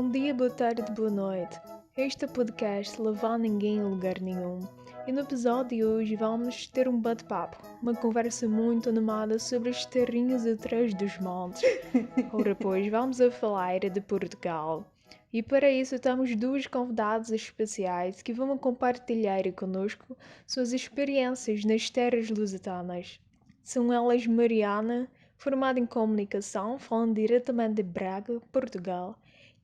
Bom dia, boa tarde, boa noite. Este é o podcast Levar Ninguém a Lugar Nenhum. E no episódio de hoje vamos ter um bate-papo, uma conversa muito animada sobre as terrinhas atrás dos montes. Ora pois, vamos a falar de Portugal. E para isso temos duas convidadas especiais que vão compartilhar conosco suas experiências nas terras lusitanas. São elas Mariana, formada em comunicação, falando diretamente de Braga, Portugal,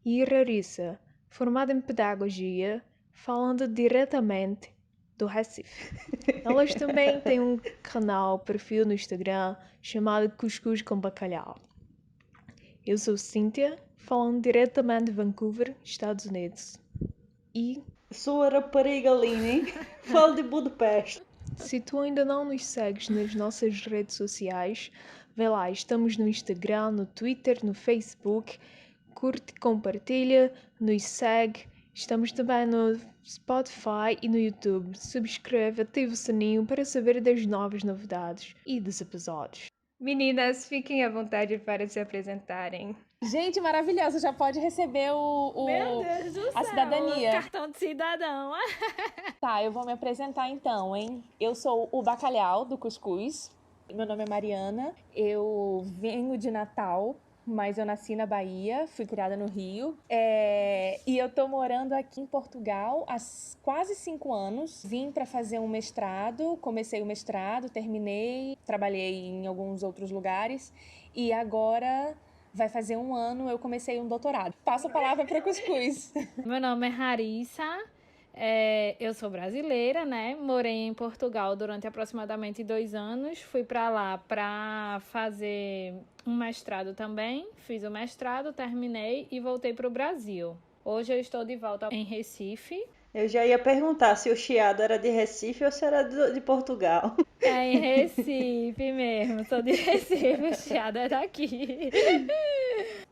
e Rarissa, formada em pedagogia, falando diretamente do Recife. Elas também têm um perfil no Instagram chamado Cuscuz com Bacalhau. Eu sou Cíntia, falando diretamente de Vancouver, Estados Unidos. E sou a rapariga Aline, falo de Budapeste. Se tu ainda não nos segues nas nossas redes sociais, vê lá, estamos no Instagram, no Twitter, no Facebook, curte, compartilha, nos segue. Estamos também no Spotify e no YouTube. Subscreve, ativa o sininho para saber das novas novidades e dos episódios. Meninas, fiquem à vontade para se apresentarem. Gente, maravilhosa, já pode receber Meu Deus do a céu, cidadania. Cartão de cidadão. Tá, eu vou me apresentar então, hein? Eu sou o Bacalhau do Cuscuz. Meu nome é Mariana. Eu venho de Natal, mas eu nasci na Bahia, fui criada no Rio. E eu tô morando aqui em Portugal há quase 5 anos. Vim para fazer um mestrado, comecei o mestrado, terminei, trabalhei em alguns outros lugares e agora vai fazer 1 ano eu comecei um doutorado. Passo a palavra para o Cuscuz. Meu nome é Rarissa. Eu sou brasileira, né? Morei em Portugal durante aproximadamente 2 anos. Fui para lá para fazer um mestrado também. Fiz o mestrado, terminei e voltei para o Brasil. Hoje eu estou de volta em Recife. Eu já ia perguntar se o chiado era de Recife ou se era de Portugal. É em Recife mesmo, sou de Recife, o chiado é daqui.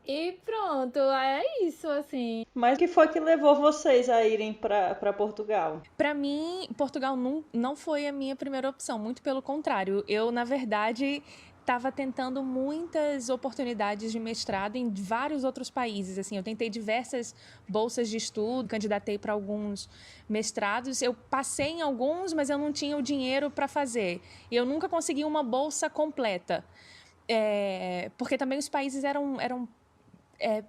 E pronto, é isso, assim. Mas o que foi que levou vocês a irem para Portugal? Para mim, Portugal não foi a minha primeira opção, muito pelo contrário. Eu, na verdade, estava tentando muitas oportunidades de mestrado em vários outros países. Assim, eu tentei diversas bolsas de estudo, candidatei para alguns mestrados. Eu passei em alguns, mas eu não tinha o dinheiro para fazer. E eu nunca consegui uma bolsa completa. Porque também os países eram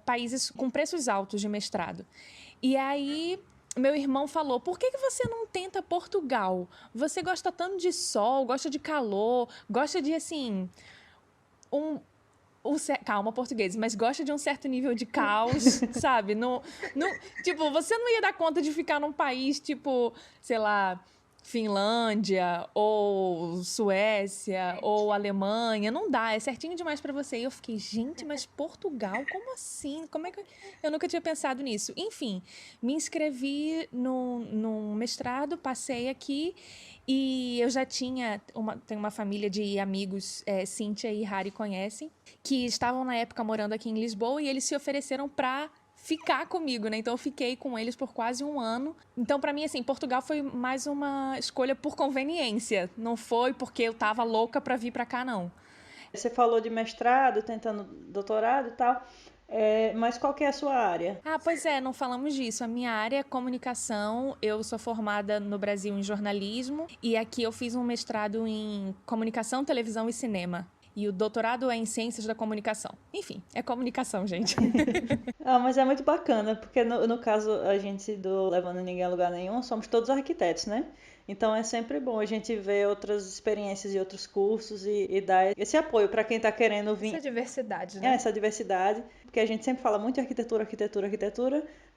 países com preços altos de mestrado. E aí meu irmão falou, por que você não tenta Portugal? Você gosta tanto de sol, gosta de calor, gosta de, assim, calma, português, mas gosta de um certo nível de caos, sabe? Tipo, você não ia dar conta de ficar num país, tipo, sei lá, Finlândia, ou Suécia, ou Alemanha, não dá, é certinho demais pra você. E eu fiquei, gente, mas Portugal, como assim? Como é que eu nunca tinha pensado nisso? Enfim, me inscrevi num mestrado, passei aqui e eu já tenho uma família de amigos, Cíntia e Harry conhecem, que estavam na época morando aqui em Lisboa e eles se ofereceram para ficar comigo, né? Então eu fiquei com eles por quase 1 ano. Então, para mim, assim, Portugal foi mais uma escolha por conveniência. Não foi porque eu tava louca para vir para cá, não. Você falou de mestrado, tentando doutorado e tal. Mas qual que é a sua área? Pois não falamos disso. A minha área é comunicação. Eu sou formada no Brasil em jornalismo e aqui eu fiz um mestrado em comunicação, televisão e cinema. E o doutorado é em Ciências da Comunicação. Enfim, é comunicação, gente. Mas é muito bacana, porque no caso, a gente do Levando Ninguém a Lugar Nenhum, somos todos arquitetos, né? Então é sempre bom a gente ver outras experiências e outros cursos e dar esse apoio para quem está querendo vir. Essa diversidade, né? Essa diversidade, porque a gente sempre fala muito de arquitetura,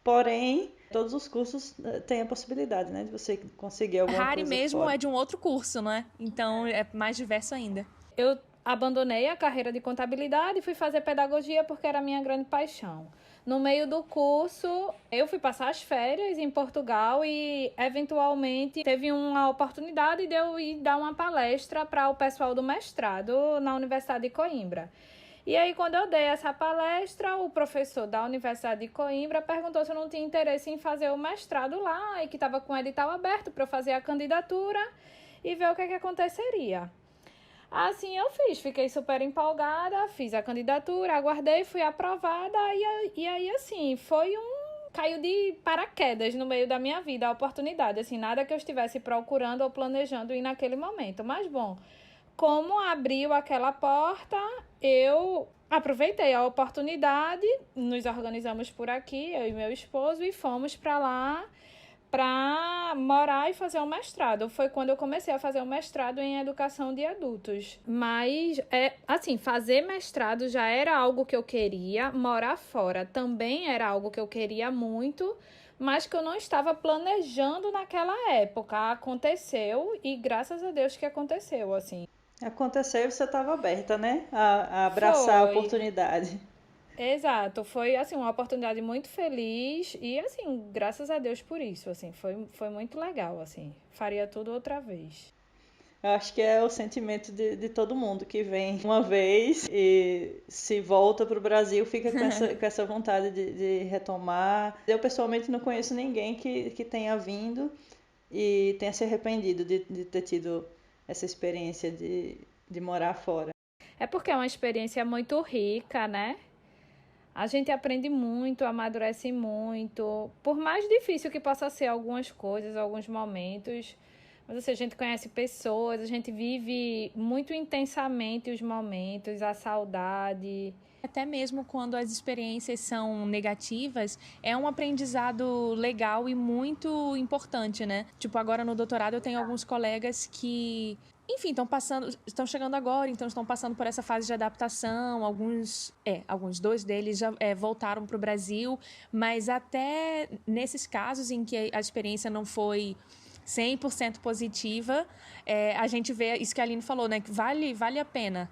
porém, todos os cursos têm a possibilidade, né? De você conseguir alguma coisa. Harry mesmo fora. É de um outro curso, não é? Então é mais diverso ainda. Eu abandonei a carreira de contabilidade e fui fazer pedagogia porque era a minha grande paixão. No meio do curso, eu fui passar as férias em Portugal e, eventualmente, teve uma oportunidade de eu ir dar uma palestra para o pessoal do mestrado na Universidade de Coimbra. E aí, quando eu dei essa palestra, o professor da Universidade de Coimbra perguntou se eu não tinha interesse em fazer o mestrado lá e que estava com o edital aberto para eu fazer a candidatura e ver o que aconteceria. Assim eu fiz, fiquei super empolgada, fiz a candidatura, aguardei, fui aprovada e aí assim, caiu de paraquedas no meio da minha vida a oportunidade, assim, nada que eu estivesse procurando ou planejando ir naquele momento, mas bom, como abriu aquela porta, eu aproveitei a oportunidade, nos organizamos por aqui, eu e meu esposo, e fomos para lá para morar e fazer um mestrado. Foi quando eu comecei a fazer um mestrado em educação de adultos. Mas, assim, fazer mestrado já era algo que eu queria, morar fora também era algo que eu queria muito, mas que eu não estava planejando naquela época. Aconteceu e graças a Deus que aconteceu, assim. Aconteceu e você estava aberta, né? A abraçar a Foi. oportunidade. Exato, foi assim uma oportunidade muito feliz e assim, graças a Deus por isso, assim, foi muito legal, assim. Faria tudo outra vez. Eu acho que é o sentimento de todo mundo que vem uma vez e se volta para o Brasil, fica com essa vontade de retomar. Eu pessoalmente não conheço ninguém que tenha vindo e tenha se arrependido de ter tido essa experiência de morar fora. É porque é uma experiência muito rica, né? A gente aprende muito, amadurece muito. Por mais difícil que possa ser algumas coisas, alguns momentos, mas assim, a gente conhece pessoas, a gente vive muito intensamente os momentos, a saudade. Até mesmo quando as experiências são negativas, é um aprendizado legal e muito importante, né? Tipo, agora no doutorado eu tenho alguns colegas que, enfim, estão chegando agora, então estão passando por essa fase de adaptação. Dois deles já voltaram para o Brasil, mas até nesses casos em que a experiência não foi 100% positiva, a gente vê isso que a Aline falou, né? Que vale a pena.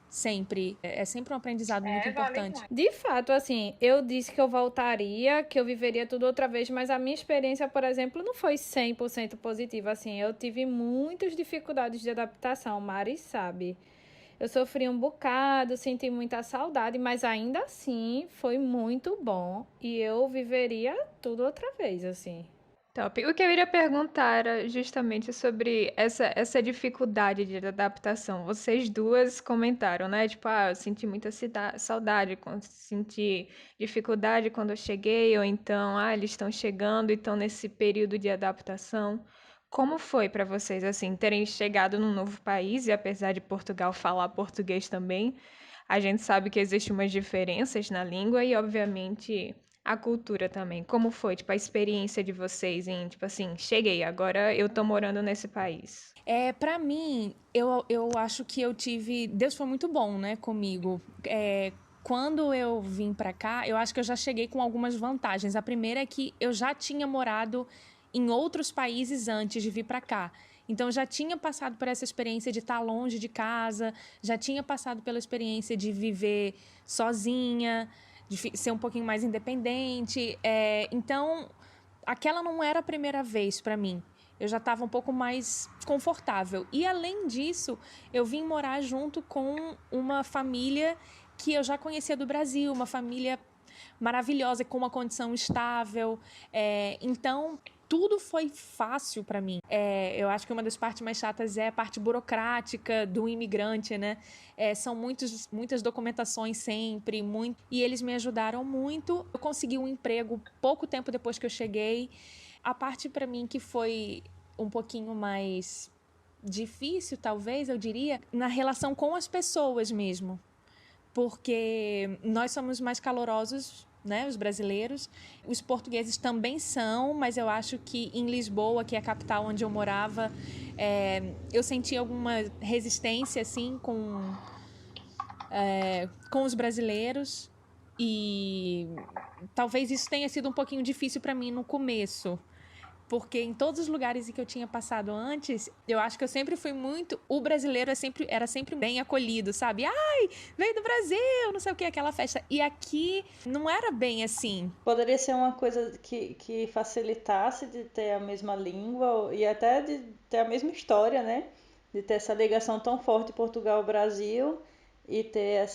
Sempre. É sempre um aprendizado muito importante. De fato, assim, eu disse que eu voltaria, que eu viveria tudo outra vez, mas a minha experiência, por exemplo, não foi 100% positiva, assim. Eu tive muitas dificuldades de adaptação, Mari sabe. Eu sofri um bocado, senti muita saudade, mas ainda assim foi muito bom e eu viveria tudo outra vez, assim. Top. O que eu iria perguntar era justamente sobre essa dificuldade de adaptação. Vocês duas comentaram, né? Tipo, eu senti muita saudade, senti dificuldade quando eu cheguei, ou então, eles estão chegando e estão nesse período de adaptação. Como foi para vocês, assim, terem chegado num novo país, e apesar de Portugal falar português também, a gente sabe que existem umas diferenças na língua e, obviamente, a cultura também. Como foi, tipo, a experiência de vocês em, tipo assim, cheguei, agora eu tô morando nesse país? Para mim, eu acho que eu tive... Deus foi muito bom, né, comigo. Quando eu vim para cá, eu acho que eu já cheguei com algumas vantagens. A primeira é que eu já tinha morado em outros países antes de vir para cá. Então, já tinha passado por essa experiência de estar longe de casa, já tinha passado pela experiência de viver sozinha, de ser um pouquinho mais independente. Então, aquela não era a primeira vez para mim. Eu já estava um pouco mais confortável. E, além disso, eu vim morar junto com uma família que eu já conhecia do Brasil, uma família maravilhosa, com uma condição estável. Então, tudo foi fácil para mim. Eu acho que uma das partes mais chatas é a parte burocrática do imigrante, né? São muitas documentações sempre, e eles me ajudaram muito. Eu consegui um emprego pouco tempo depois que eu cheguei. A parte para mim que foi um pouquinho mais difícil, talvez, eu diria, na relação com as pessoas mesmo. Porque nós somos mais calorosos, né, os brasileiros. Os portugueses também são, mas eu acho que em Lisboa, que é a capital onde eu morava, eu senti alguma resistência, assim, com os brasileiros. E talvez isso tenha sido um pouquinho difícil para mim no começo. Porque em todos os lugares em que eu tinha passado antes, eu acho que eu sempre fui muito... O brasileiro era sempre bem acolhido, sabe? Ai, veio do Brasil, não sei o que, aquela festa. E aqui não era bem assim. Poderia ser uma coisa que facilitasse de ter a mesma língua e até de ter a mesma história, né? De ter essa ligação tão forte Portugal-Brasil e ter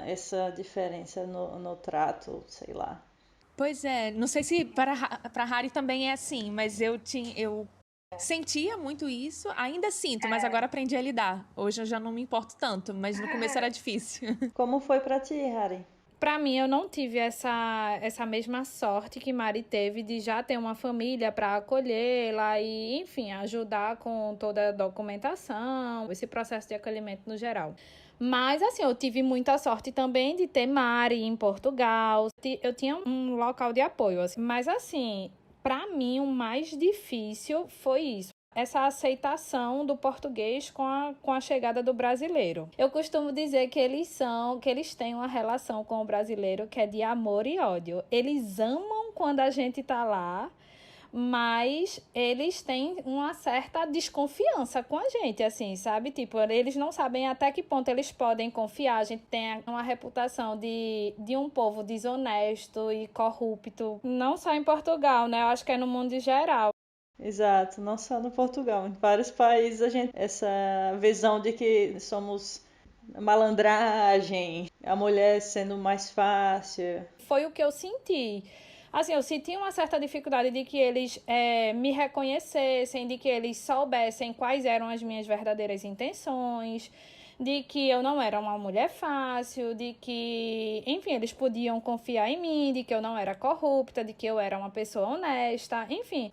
essa diferença no trato, sei lá. Pois é, não sei se para Harry também é assim, mas eu Sentia muito isso, ainda sinto, mas agora aprendi a lidar. Hoje eu já não me importo tanto, mas no começo era difícil. Como foi pra ti, Harry? Pra mim, eu não tive essa mesma sorte que Mari teve de já ter uma família para acolhê-la e, enfim, ajudar com toda a documentação, esse processo de acolhimento no geral. Mas, assim, eu tive muita sorte também de ter Mari em Portugal. Eu tinha um local de apoio, assim. Mas, assim, pra mim, o mais difícil foi isso. Essa aceitação do português com a chegada do brasileiro. Eu costumo dizer que eles têm uma relação com o brasileiro que é de amor e ódio. Eles amam quando a gente tá lá, mas eles têm uma certa desconfiança com a gente, assim, sabe? Tipo, eles não sabem até que ponto eles podem confiar. A gente tem uma reputação de um povo desonesto e corrupto, não só em Portugal, né? Eu acho que é no mundo em geral. Exato, não só no Portugal, em vários países a gente essa visão de que somos malandragem, a mulher sendo mais fácil. Foi o que eu senti. Assim, eu senti uma certa dificuldade de que eles me reconhecessem, de que eles soubessem quais eram as minhas verdadeiras intenções, de que eu não era uma mulher fácil, de que, enfim, eles podiam confiar em mim, de que eu não era corrupta, de que eu era uma pessoa honesta, enfim.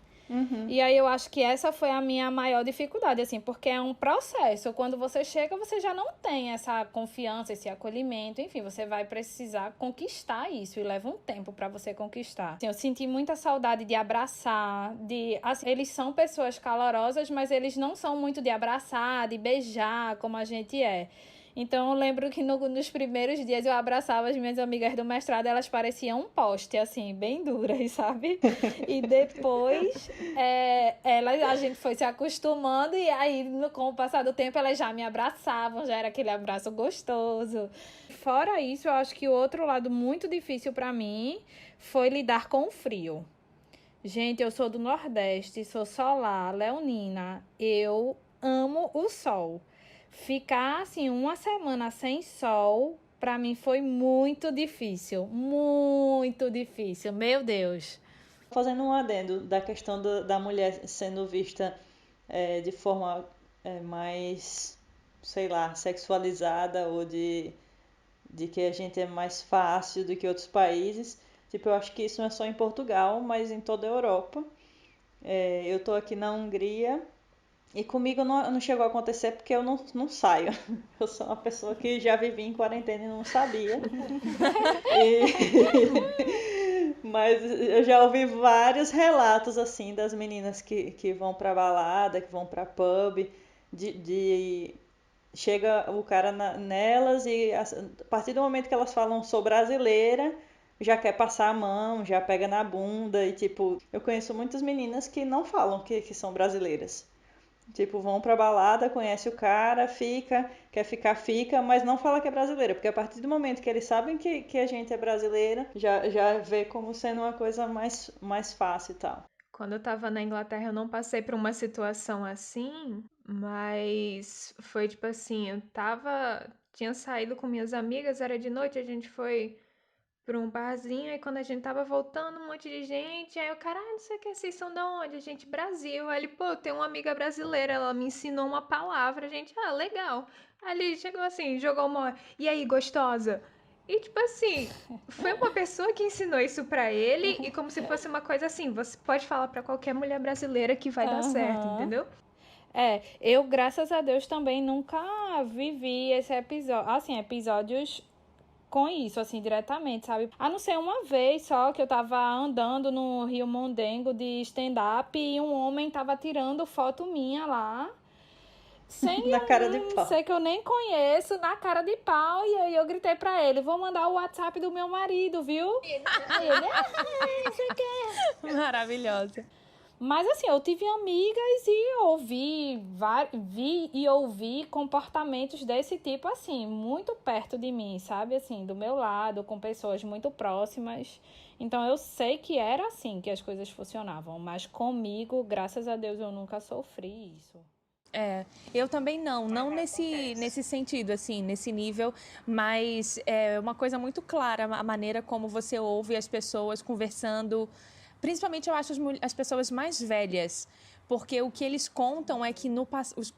E aí eu acho que essa foi a minha maior dificuldade, assim, porque é um processo. Quando você chega, você já não tem essa confiança, esse acolhimento, enfim, você vai precisar conquistar isso e leva um tempo pra você conquistar. Assim, eu senti muita saudade de abraçar, assim, eles são pessoas calorosas, mas eles não são muito de abraçar, de beijar, como a gente é. Então, eu lembro que nos primeiros dias eu abraçava as minhas amigas do mestrado, elas pareciam um poste, assim, bem duras, sabe? E depois, a gente foi se acostumando e aí, com o passar do tempo, elas já me abraçavam, já era aquele abraço gostoso. Fora isso, eu acho que o outro lado muito difícil pra mim foi lidar com o frio. Gente, eu sou do Nordeste, sou solar, leonina, eu amo o sol. Ficar, assim, uma semana sem sol, pra mim foi muito difícil. Muito difícil, meu Deus. Fazendo um adendo da questão da mulher sendo vista de forma mais, sei lá, sexualizada ou de que a gente é mais fácil do que outros países. Tipo, eu acho que isso não é só em Portugal, mas em toda a Europa. Eu tô aqui na Hungria. E comigo não chegou a acontecer porque eu não saio. Eu sou uma pessoa que já vivi em quarentena e não sabia. Mas eu já ouvi vários relatos assim das meninas que vão pra balada, que vão pra pub, chega o cara nelas e a partir do momento que elas falam sou brasileira, já quer passar a mão, já pega na bunda e tipo, eu conheço muitas meninas que não falam que são brasileiras. Tipo, vão pra balada, conhece o cara, quer ficar, mas não fala que é brasileira. Porque a partir do momento que eles sabem que a gente é brasileira, já vê como sendo uma coisa mais fácil e tal. Quando eu tava na Inglaterra, eu não passei por uma situação assim, mas foi tipo assim, tinha saído com minhas amigas, era de noite, a gente foi pra um barzinho, aí quando a gente tava voltando, um monte de gente, aí o cara, não sei o que, vocês são da onde? A gente, Brasil. Aí ele, pô, eu tenho uma amiga brasileira, ela me ensinou uma palavra, a gente, legal. Aí ele chegou assim, jogou uma, e aí, gostosa? E tipo assim, foi uma pessoa que ensinou isso pra ele, e como se fosse uma coisa assim, você pode falar pra qualquer mulher brasileira que vai dar certo, entendeu? Eu, graças a Deus, também nunca vivi esse episódio, assim, episódios com isso, assim, diretamente, sabe? A não ser uma vez só que eu tava andando no Rio Mondengo de stand-up e um homem tava tirando foto minha lá. Sem na cara de pau. Sei que eu nem conheço, na cara de pau. E aí eu gritei pra ele, vou mandar o WhatsApp do meu marido, viu? Aí ele, não sei o que. Maravilhosa. Mas assim, eu tive amigas e vi e ouvi comportamentos desse tipo, assim, muito perto de mim, sabe? Assim, do meu lado, com pessoas muito próximas. Então eu sei que era assim que as coisas funcionavam. Mas comigo, graças a Deus, eu nunca sofri isso. Eu também não nesse sentido, assim, nesse nível, mas é uma coisa muito clara, a maneira como você ouve as pessoas conversando, principalmente eu acho as pessoas mais velhas, porque o que eles contam é que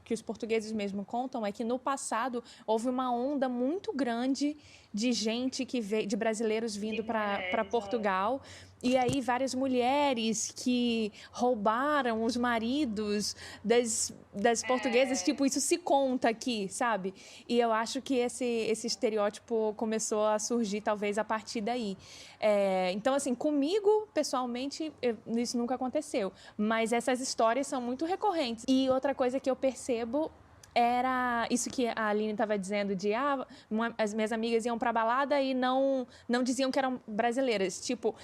que os portugueses mesmo contam é que no passado houve uma onda muito grande de gente que veio, de brasileiros vindo para Portugal. E aí várias mulheres que roubaram os maridos das portuguesas, tipo, isso se conta aqui, sabe? E eu acho que esse estereótipo começou a surgir talvez a partir daí. Então, assim, comigo, pessoalmente, isso nunca aconteceu. Mas essas histórias são muito recorrentes. E outra coisa que eu percebo era isso que a Aline estava dizendo de as minhas amigas iam para balada e não diziam que eram brasileiras. Tipo,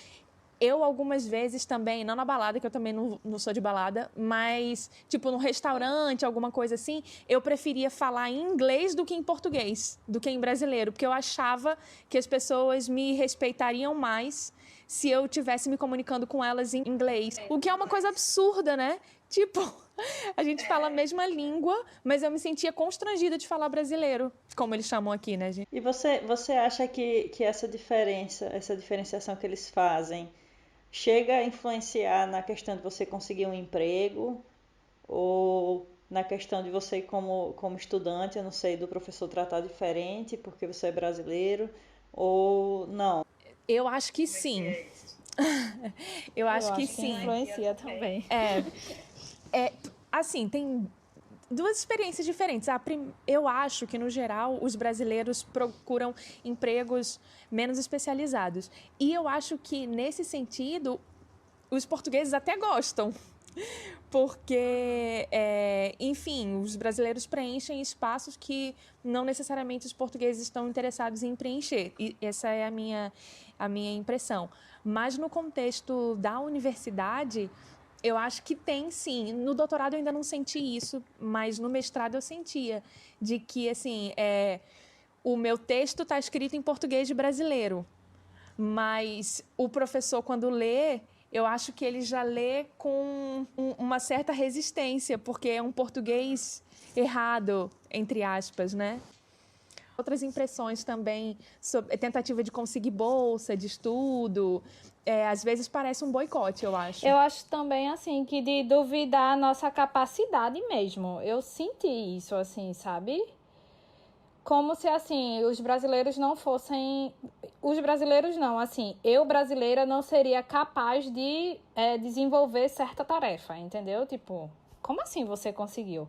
eu algumas vezes também, não na balada, que eu também não sou de balada, mas tipo no restaurante, alguma coisa assim, eu preferia falar em inglês do que em português, do que em brasileiro, porque eu achava que as pessoas me respeitariam mais se eu estivesse me comunicando com elas em inglês. O que é uma coisa absurda, né? Tipo, a gente fala a mesma língua, mas eu me sentia constrangida de falar brasileiro, como eles chamam aqui, né, gente? E você acha que essa diferenciação que eles fazem, chega a influenciar na questão de você conseguir um emprego ou na questão de você como estudante, eu não sei, do professor tratar diferente porque você é brasileiro ou não? Eu acho que sim. Eu acho que sim. Influencia também. Assim, tem duas experiências diferentes. Eu acho que, no geral, os brasileiros procuram empregos menos especializados. E eu acho que, nesse sentido, os portugueses até gostam. Porque, enfim, os brasileiros preenchem espaços que não necessariamente os portugueses estão interessados em preencher. E essa é a minha impressão. Mas, no contexto da universidade, eu acho que tem, sim. No doutorado eu ainda não senti isso, mas no mestrado eu sentia. De que, assim, o meu texto está escrito em português de brasileiro, mas o professor, quando lê, eu acho que ele já lê com uma certa resistência, porque é um português errado, entre aspas, né? Outras impressões também sobre tentativa de conseguir bolsa de estudo, às vezes parece um boicote, eu acho. Eu acho também, assim, que de duvidar a nossa capacidade mesmo. Eu senti isso, assim, sabe? Como se, assim, os brasileiros não fossem... Os brasileiros não, assim, eu brasileira não seria capaz de desenvolver certa tarefa, entendeu? Tipo, como assim você conseguiu?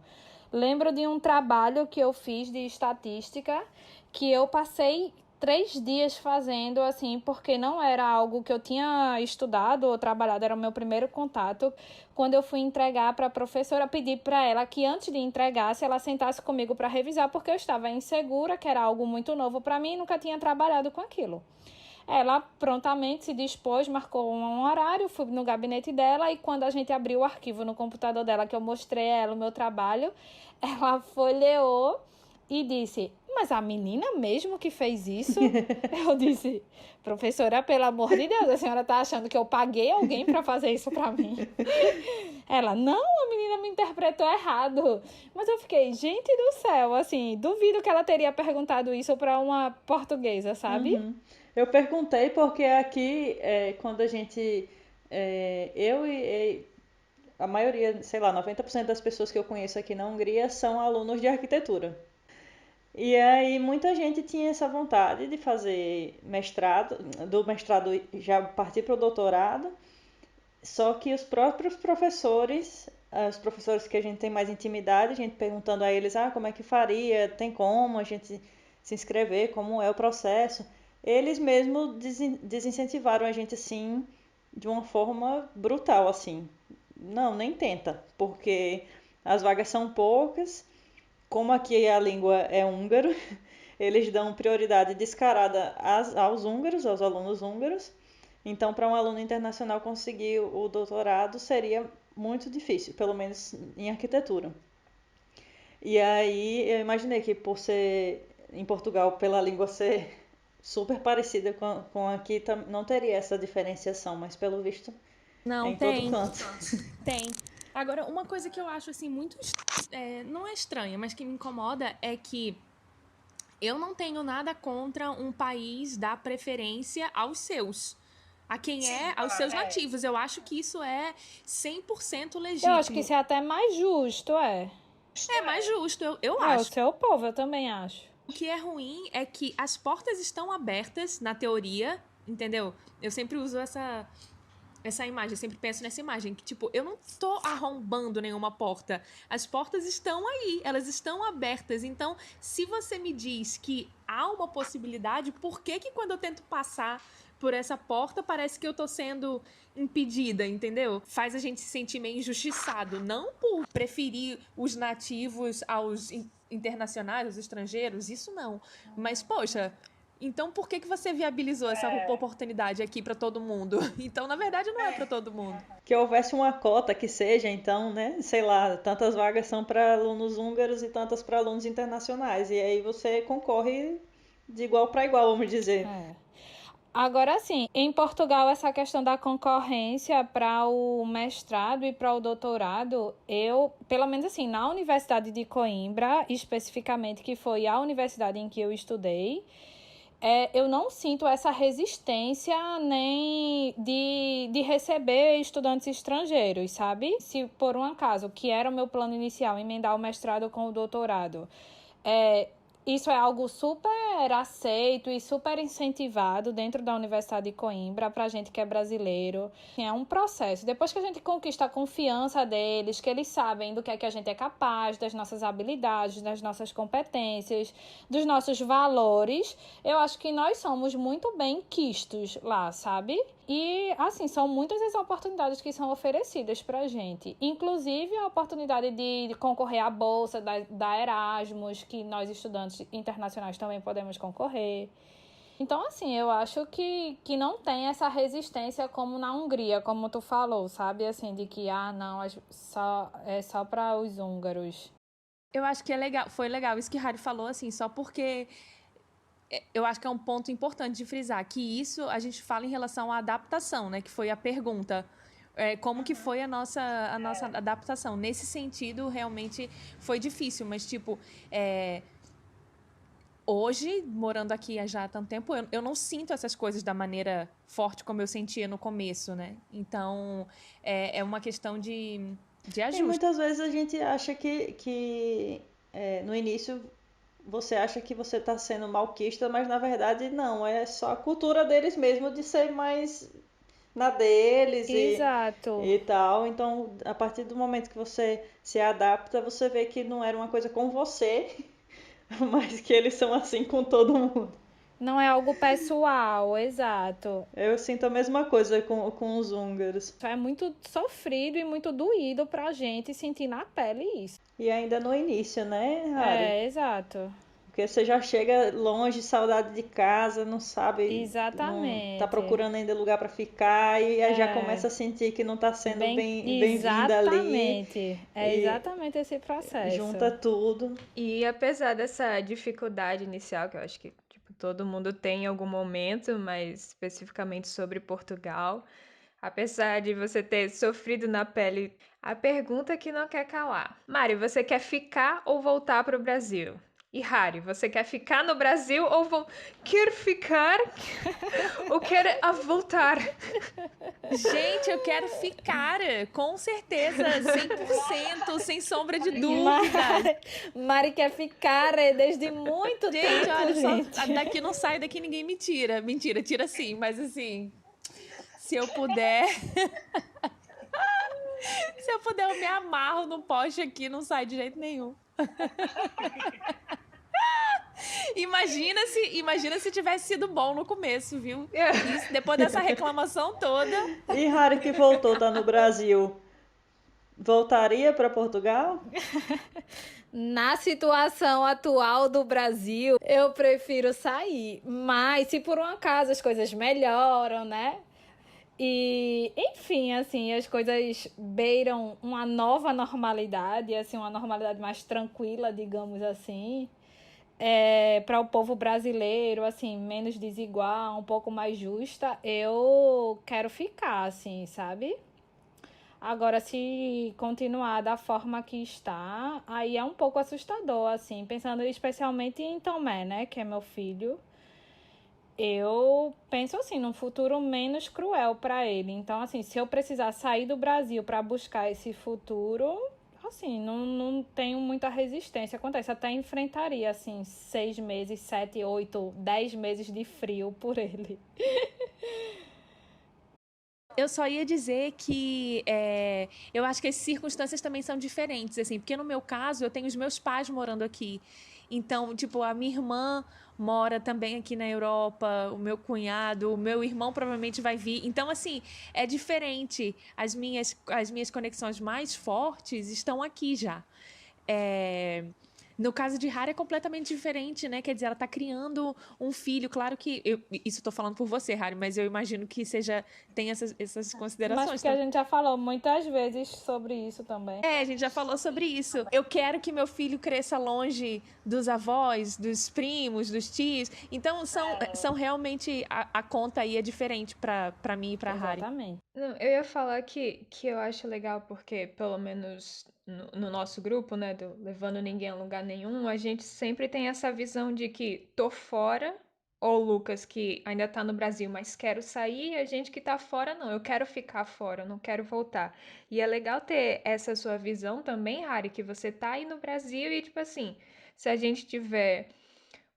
Lembro de um trabalho que eu fiz de estatística que eu passei 3 dias fazendo, assim, porque não era algo que eu tinha estudado ou trabalhado, era o meu primeiro contato. Quando eu fui entregar para a professora, pedi para ela que antes de entregar, se ela sentasse comigo para revisar, porque eu estava insegura, que era algo muito novo para mim e nunca tinha trabalhado com aquilo. Ela prontamente se dispôs, marcou um horário, fui no gabinete dela e quando a gente abriu o arquivo no computador dela, que eu mostrei a ela o meu trabalho, ela folheou e disse: mas a menina mesmo que fez isso? Eu disse: professora, pelo amor de Deus, a senhora tá achando que eu paguei alguém para fazer isso para mim? Ela: não, a menina me interpretou errado. Mas eu fiquei: gente do céu, assim, duvido que ela teria perguntado isso para uma portuguesa, sabe? Uhum. Eu perguntei porque aqui, quando a gente... eu e a maioria, sei lá, 90% das pessoas que eu conheço aqui na Hungria são alunos de arquitetura. E aí muita gente tinha essa vontade de fazer mestrado, do mestrado já partir para o doutorado, só que os próprios professores, os professores que a gente tem mais intimidade, a gente perguntando a eles, como é que faria, tem como a gente se inscrever, como é o processo, eles mesmos desincentivaram a gente assim, de uma forma brutal, assim. Não, nem tenta, porque as vagas são poucas. Como aqui a língua é húngaro, eles dão prioridade descarada aos húngaros, aos alunos húngaros. Então, para um aluno internacional conseguir o doutorado seria muito difícil, pelo menos em arquitetura. E aí eu imaginei que por ser em Portugal, pela língua ser super parecida com aqui, não teria essa diferenciação, mas pelo visto Não, em todo canto. Tem. Agora, uma coisa que eu acho, assim, muito... não é estranha, mas que me incomoda é que eu não tenho nada contra um país dar preferência aos seus. a quem aos seus nativos. Eu acho que isso é 100% legítimo. Eu acho que isso é até mais justo, é. É mais justo, eu É o acho. seu povo, eu também acho. O que é ruim é que as portas estão abertas, na teoria, entendeu? Eu sempre uso essa imagem, eu sempre penso nessa imagem, que tipo, eu não estou arrombando nenhuma porta. As portas estão aí, elas estão abertas. Então, se você me diz que há uma possibilidade, por que quando eu tento passar por essa porta parece que eu tô sendo impedida, entendeu? Faz a gente se sentir meio injustiçado, não por preferir os nativos aos internacionais, aos estrangeiros, isso não. Mas, poxa, então por que você viabilizou essa oportunidade aqui para todo mundo? Então, na verdade, não é para todo mundo. Que houvesse uma cota que seja, então, né? Sei lá, tantas vagas são para alunos húngaros e tantas para alunos internacionais. E aí você concorre de igual para igual, vamos dizer. Agora sim, em Portugal, essa questão da concorrência para o mestrado e para o doutorado, pelo menos assim, na Universidade de Coimbra, especificamente, que foi a universidade em que eu estudei, eu não sinto essa resistência nem de receber estudantes estrangeiros, sabe? Se por um acaso, que era o meu plano inicial, emendar o mestrado com o doutorado, isso é algo super aceito e super incentivado dentro da Universidade de Coimbra para a gente que é brasileiro. É um processo. Depois que a gente conquista a confiança deles, que eles sabem do que a gente é capaz, das nossas habilidades, das nossas competências, dos nossos valores, eu acho que nós somos muito bem quistos lá, sabe? E, assim, são muitas as oportunidades que são oferecidas pra gente. Inclusive, a oportunidade de concorrer à bolsa da Erasmus, que nós, estudantes internacionais, também podemos concorrer. Então, assim, eu acho que não tem essa resistência como na Hungria, como tu falou, sabe? Assim, de que, não, é só para os húngaros. Eu acho que foi legal isso que Harry falou, assim, só porque... Eu acho que é um ponto importante de frisar, que isso a gente fala em relação à adaptação, né? Que foi a pergunta. Como que foi a nossa adaptação? Nesse sentido, realmente foi difícil, mas, tipo, hoje, morando aqui já há tanto tempo, eu não sinto essas coisas da maneira forte como eu sentia no começo, né? Então, é uma questão de ajuste. E muitas vezes a gente acha que no início... Você acha que você está sendo malquista, mas na verdade não, é só a cultura deles mesmo de ser mais na deles e tal. Então, a partir do momento que você se adapta, você vê que não era uma coisa com você, mas que eles são assim com todo mundo. Não é algo pessoal, exato. Eu sinto a mesma coisa com os húngaros. É muito sofrido e muito doído pra gente sentir na pele isso. E ainda no início, né, Harry? Exato. Porque você já chega longe, saudade de casa, não sabe... Exatamente. Não tá procurando ainda lugar para ficar e aí já começa a sentir que não tá sendo bem-vinda ali. Exatamente. É exatamente esse processo. Junta tudo. E apesar dessa dificuldade inicial, que eu acho que todo mundo tem em algum momento, mas especificamente sobre Portugal, apesar de você ter sofrido na pele, a pergunta que não quer calar. Mari, você quer ficar ou voltar para o Brasil? E Harry, você quer ficar no Brasil ou quer ficar ou quer voltar? Gente, eu quero ficar, com certeza, 100%, sem sombra de dúvida. Mari quer ficar desde muito tempo. Gente, olha só, daqui não sai, daqui ninguém me tira. Mentira, tira sim, mas assim, se eu puder... Se eu puder, eu me amarro no poste aqui, não sai de jeito nenhum. Imagina se tivesse sido bom no começo, viu? Isso, depois dessa reclamação toda. E Harry que voltou, tá no Brasil, voltaria para Portugal? Na situação atual do Brasil, eu prefiro sair. Mas se por um acaso as coisas melhoram, né? E, enfim, assim, as coisas beiram uma nova normalidade, assim, uma normalidade mais tranquila, digamos assim, para o povo brasileiro, assim, menos desigual, um pouco mais justa, eu quero ficar, assim, sabe? Agora, se continuar da forma que está, aí é um pouco assustador, assim, pensando especialmente em Tomé, né, que é meu filho. Eu penso assim, num futuro menos cruel para ele. Então, assim, se eu precisar sair do Brasil para buscar esse futuro, assim, não tenho muita resistência. Acontece, até enfrentaria, assim, 6 meses, 7, 8, 10 meses de frio por ele. Eu só ia dizer que eu acho que as circunstâncias também são diferentes, assim, porque no meu caso eu tenho os meus pais morando aqui. Então, tipo, a minha irmã mora também aqui na Europa, o meu cunhado, o meu irmão provavelmente vai vir. Então, assim, é diferente. As minhas conexões mais fortes estão aqui já. É, No caso de Harry é completamente diferente, né? Quer dizer, ela tá criando um filho. Claro que isso eu tô falando por você, Harry, mas eu imagino que tem essas Mas considerações porque a também. gente já falou muitas vezes sobre isso também. A gente já falou sobre isso. Eu quero que meu filho cresça longe dos avós, dos primos, dos tios. Então, são realmente. A conta aí é diferente pra mim e pra Harry. Exatamente. Não, eu ia falar que eu acho legal porque, pelo menos no nosso grupo, né, do Levando Ninguém a Lugar Nenhum, a gente sempre tem essa visão de que tô fora, ou o Lucas que ainda tá no Brasil, mas quero sair, e a gente que tá fora, não, eu quero ficar fora, eu não quero voltar. E é legal ter essa sua visão também, Harry, que você tá aí no Brasil e, tipo assim, se a gente tiver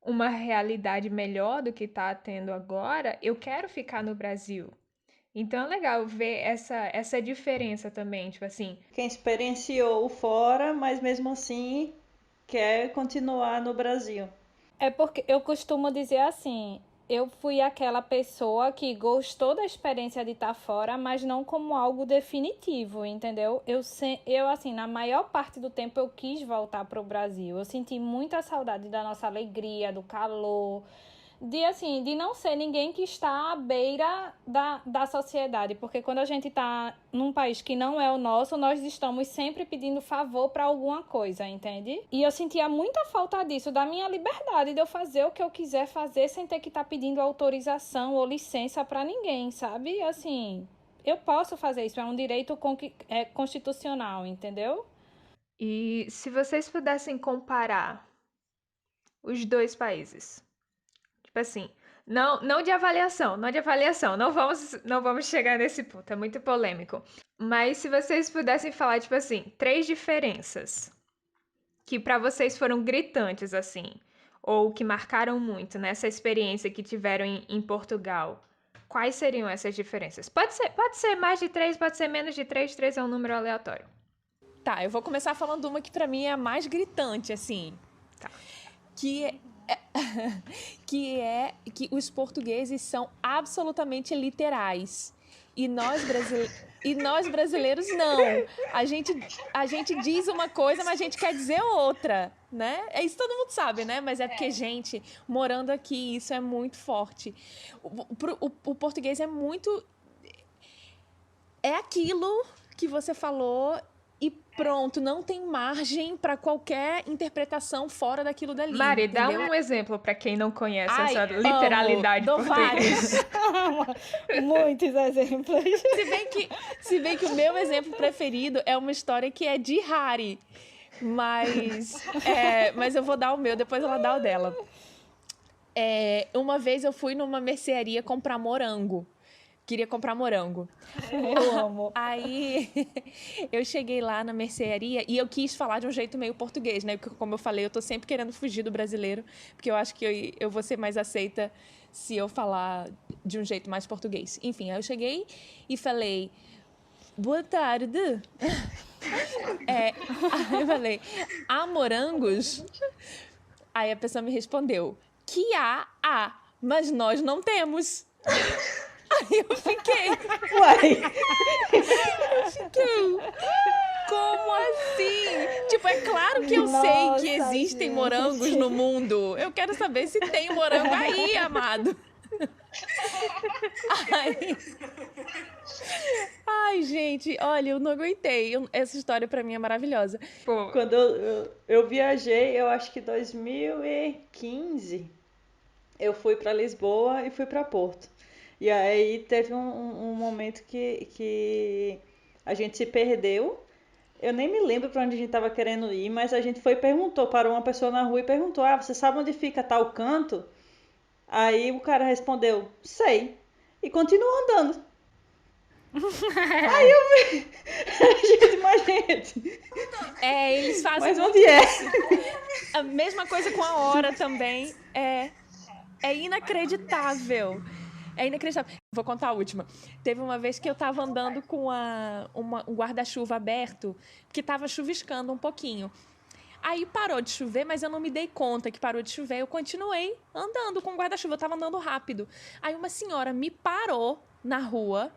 uma realidade melhor do que tá tendo agora, eu quero ficar no Brasil. Então é legal ver essa diferença também, tipo assim, Quem experienciou fora, mas mesmo assim quer continuar no Brasil. É porque eu costumo dizer assim, eu fui aquela pessoa que gostou da experiência de estar fora, mas não como algo definitivo, entendeu? Eu assim, na maior parte do tempo eu quis voltar para o Brasil. Eu senti muita saudade da nossa alegria, do calor, de não ser ninguém que está à beira da sociedade, porque quando a gente está num país que não é o nosso, nós estamos sempre pedindo favor para alguma coisa, entende? E eu sentia muita falta disso, da minha liberdade, de eu fazer o que eu quiser fazer sem ter que estar pedindo autorização ou licença para ninguém, sabe? Assim, eu posso fazer isso, é um direito constitucional, entendeu? e se vocês pudessem comparar os dois países, tipo assim, não de avaliação, não vamos chegar nesse ponto, é muito polêmico. Mas se vocês pudessem falar, tipo assim, três diferenças que pra vocês foram gritantes, assim, ou que marcaram muito nessa experiência que tiveram em Portugal, quais seriam essas diferenças? Pode ser mais de três, pode ser menos de três, três é um número aleatório. Tá, eu vou começar falando uma que pra mim é a mais gritante, assim. Tá. Que que os portugueses são absolutamente literais. E nós brasileiros não. A gente diz uma coisa, mas a gente quer dizer outra, né? É isso, todo mundo sabe, né? Mas é porque, gente, morando aqui, isso é muito forte. O português é muito... É aquilo que você falou e pronto, não tem margem para qualquer interpretação fora daquilo dali. Mari, dá entendeu? um exemplo pra quem não conhece Ai, essa literalidade amo, dou portuguesa. vários. Muitos exemplos. Se bem que o meu exemplo preferido é uma história que é de Harry. Mas eu vou dar o meu, depois ela dá o dela. Uma vez eu fui numa mercearia comprar morango. Queria comprar morango. Eu amo. Aí eu cheguei lá na mercearia e eu quis falar de um jeito meio português, né? Porque, como eu falei, eu tô sempre querendo fugir do brasileiro, porque eu acho que eu vou ser mais aceita se eu falar de um jeito mais português. Enfim, aí eu cheguei e falei: boa tarde. Aí eu falei: há morangos? Aí a pessoa me respondeu: que há, mas nós não temos. Aí eu fiquei, Uai, como assim? Tipo, é claro que eu sei que Nossa, existem gente. morangos no mundo. Eu quero saber se tem morango aí, amado. Ai, gente, olha, eu não aguentei. Essa história pra mim é maravilhosa. Pô, quando eu viajei, eu acho que 2015, eu fui para Lisboa e fui para Porto. E aí teve um momento que a gente se perdeu. Eu nem me lembro para onde a gente estava querendo ir, mas a gente parou uma pessoa na rua e perguntou: ah, você sabe onde fica tal canto? Aí o cara respondeu, sei. E continuou andando. Aí eu vi. Gente, mas gente. Eles fazem Mas muito onde é? isso. A mesma coisa com a hora também. É inacreditável. É inacreditável. Vou contar a última. Teve uma vez que eu tava andando com um guarda-chuva aberto, que tava chuviscando um pouquinho. Aí parou de chover, mas eu não me dei conta que parou de chover. Eu continuei andando com o guarda-chuva, eu tava andando rápido. Aí uma senhora me parou na rua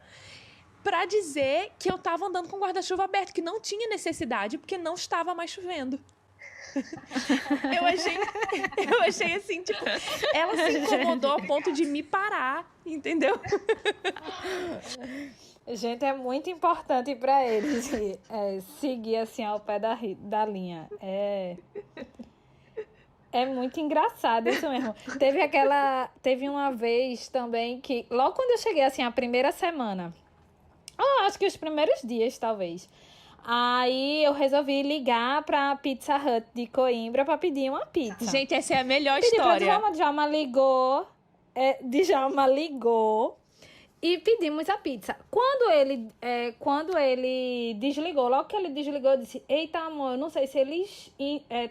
pra dizer que eu tava andando com o guarda-chuva aberto, que não tinha necessidade, porque não estava mais chovendo. Eu achei assim, tipo, ela se incomodou ao ponto de me parar, entendeu? Gente, é muito importante para eles seguir assim ao pé da linha. É muito engraçado isso mesmo. Teve uma vez também que, logo quando eu cheguei assim, a primeira semana, acho que os primeiros dias, talvez. Aí eu resolvi ligar pra Pizza Hut de Coimbra pra pedir uma pizza. Gente, essa é a melhor Pedi pra história. Djalma ligou e pedimos a pizza. Quando ele desligou, logo que ele desligou, eu disse, eita amor, eu não sei se eles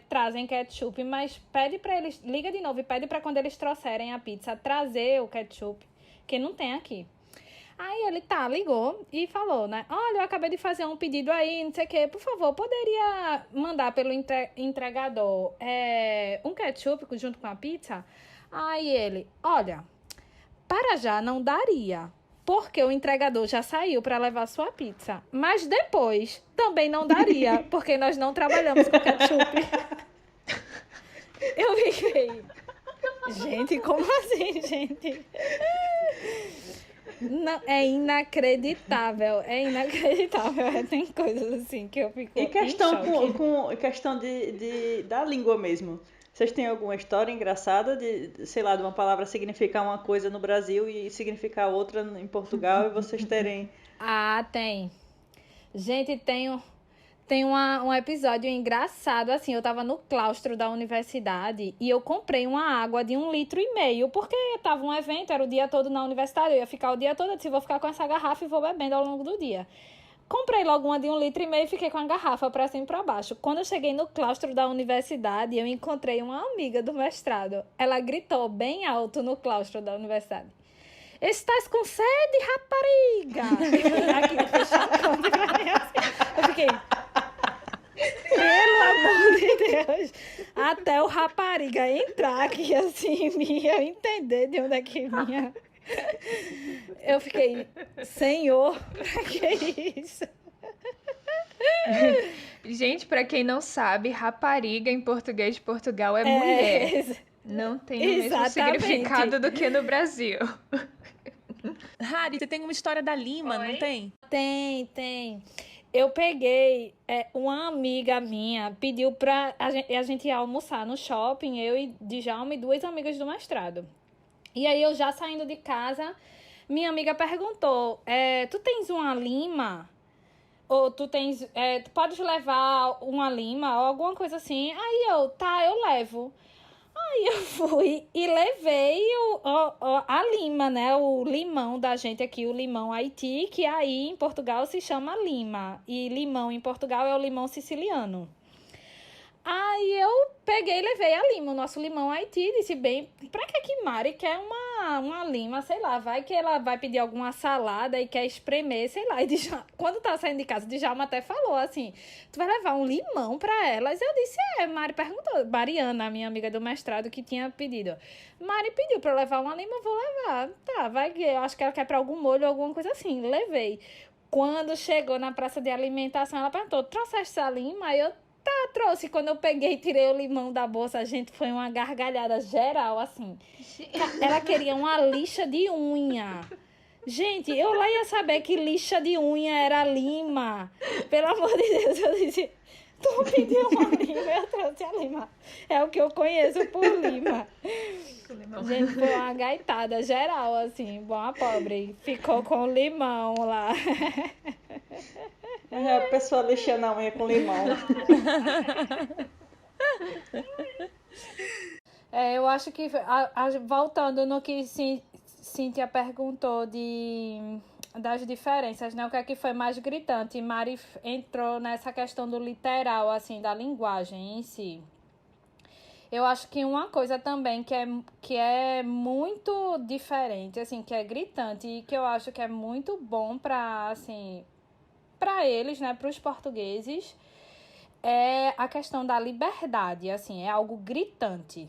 trazem ketchup, mas pede pra eles, liga de novo e pede pra quando eles trouxerem a pizza, trazer o ketchup, que não tem aqui. Aí ele ligou e falou, né? Olha, eu acabei de fazer um pedido aí, não sei o quê. Por favor, poderia mandar pelo entregador um ketchup junto com a pizza? Aí ele, olha, para já não daria, porque o entregador já saiu para levar sua pizza. Mas depois também não daria, porque nós não trabalhamos com ketchup. Eu fiquei... Gente, como assim, gente? Não, é inacreditável. Tem coisas assim que eu fico E questão em choque. com questão da língua mesmo. Vocês têm alguma história engraçada de, sei lá, de uma palavra significar uma coisa no Brasil e significar outra em Portugal e vocês terem... Tem. Gente, tem um episódio engraçado, assim, eu tava no claustro da universidade e eu comprei uma água de 1,5 litros, porque tava um evento, era o dia todo na universidade, eu ia ficar o dia todo, eu disse, vou ficar com essa garrafa e vou bebendo ao longo do dia. Comprei logo uma de 1,5 litros e fiquei com a garrafa pra cima e pra baixo. Quando eu cheguei no claustro da universidade, eu encontrei uma amiga do mestrado. Ela gritou bem alto no claustro da universidade. Estás com sede, rapariga? Eu fiquei... Pelo amor de Deus, até o rapariga entrar aqui assim em mim, eu entender de onde é que vinha. Eu fiquei, Senhor, pra que isso? Gente, pra quem não sabe, rapariga em português de Portugal é mulher. Não tem o mesmo Exatamente. significado do que no Brasil. Rari, você tem uma história da Lima, não tem? Tem. Eu peguei, uma amiga minha pediu pra a gente ir almoçar no shopping, eu e Djalma e 2 amigas do mestrado. E aí eu já saindo de casa, minha amiga perguntou, tu tens uma lima? Ou tu podes levar uma lima ou alguma coisa assim? Aí eu levo. Aí eu fui e levei a lima, né? O limão da gente aqui, o limão Haiti, que aí em Portugal se chama lima. E limão em Portugal é o limão siciliano. Aí eu peguei e levei a lima, o nosso limão Haiti, disse bem, pra que Mari quer uma lima, sei lá, vai que ela vai pedir alguma salada e quer espremer, sei lá. E quando tava saindo de casa, Djalma até falou assim, tu vai levar um limão pra elas? Eu disse, Mari perguntou, Mariana, minha amiga do mestrado, que tinha pedido. Mari pediu pra eu levar uma lima, eu vou levar. Tá, vai que eu acho que ela quer pra algum molho ou alguma coisa assim, levei. Quando chegou na praça de alimentação, ela perguntou, trouxeste a lima? Aí eu, trouxe. Quando eu peguei e tirei o limão da bolsa, gente, foi uma gargalhada geral, assim. Ela queria uma lixa de unha. Gente, eu lá ia saber que lixa de unha era lima. Pelo amor de Deus, eu disse, tu pediu uma lima, eu trouxe a lima. É o que eu conheço por lima. Gente, foi uma gaitada geral, assim, bom, a pobre ficou com limão lá. A pessoa lixando a unha com limão. Eu acho que, voltando no que Cíntia perguntou das diferenças, né? O que é que foi mais gritante? Mari entrou nessa questão do literal, assim, da linguagem em si. Eu acho que uma coisa também que é muito diferente, assim, que é gritante e que eu acho que é muito bom para, assim, para eles, né, para os portugueses, é a questão da liberdade, assim, é algo gritante.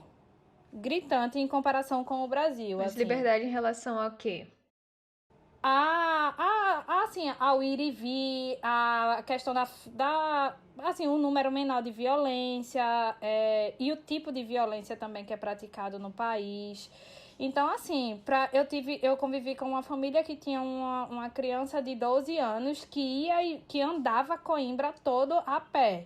Gritante em comparação com o Brasil, Mas assim. liberdade em relação ao quê? Assim, ao ir e vir, a questão assim, um número menor de violência, e o tipo de violência também que é praticado no país. Então, assim, eu convivi com uma família que tinha uma criança de 12 anos que andava Coimbra todo a pé.